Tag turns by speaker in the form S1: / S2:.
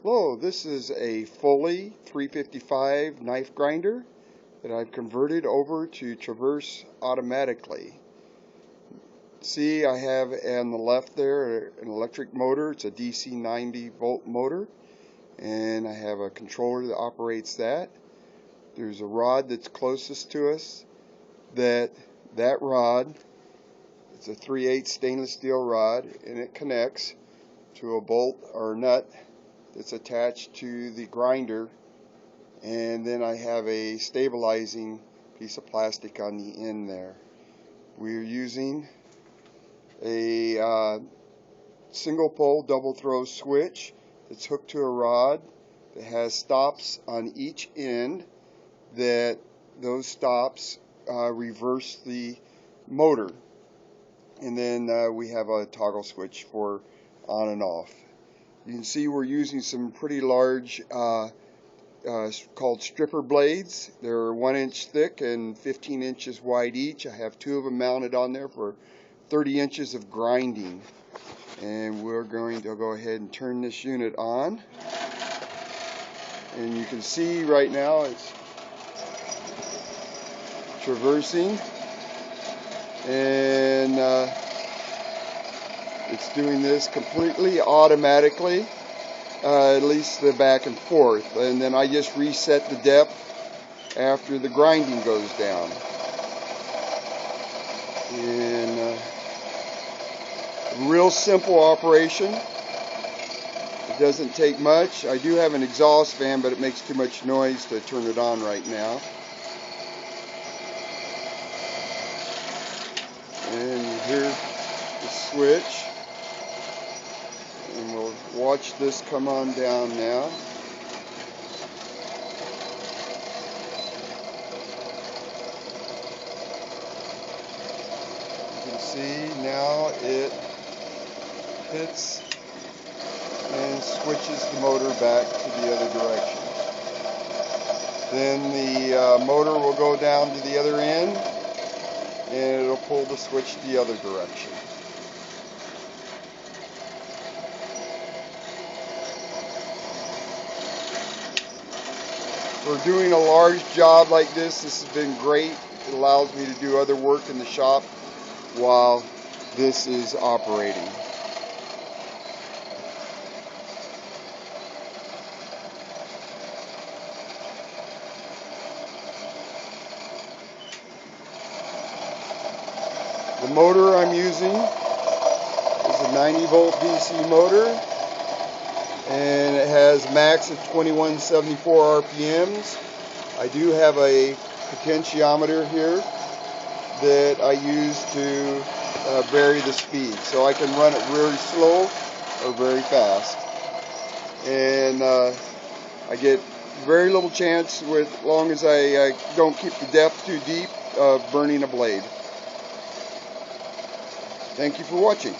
S1: Hello, this is a Foley 355 knife grinder that I've converted over to traverse automatically. See, I have on the left there an electric motor. It's a DC 90 volt motor, and I have a controller that operates that. There's a rod that's closest to us. That rod, it's a 3/8 stainless steel rod, and it connects to a bolt or nut that's attached to the grinder, and then I have a stabilizing piece of plastic on the end there. We're using a single pole double throw switch that's hooked to a rod that has stops on each end, that those stops reverse the motor, and then we have a toggle switch for on and off. You can see we're using some pretty large called stripper blades. They're 1 inch thick and 15 inches wide each. I have 2 of them mounted on there for 30 inches of grinding. And we're going to go ahead and turn this unit on. And you can see right now it's traversing, and it's doing this completely automatically, at least the back and forth, and then I just reset the depth after the grinding goes down. And real simple operation. It doesn't take much. I do have an exhaust fan, but it makes too much noise to turn it on right now. And here's the switch. And we'll watch this come on down now. You can see now it hits and switches the motor back to the other direction. Then the motor will go down to the other end, and it'll pull the switch the other direction. For doing a large job like this has been great. It allows me to do other work in the shop while this is operating. The motor I'm using is a 90 volt DC motor, and it has max of 2174 RPMs. I do have a potentiometer here that I use to vary the speed, so I can run it very slow or very fast. And I get very little chance, with long as I don't keep the depth too deep, of burning a blade. Thank you for watching.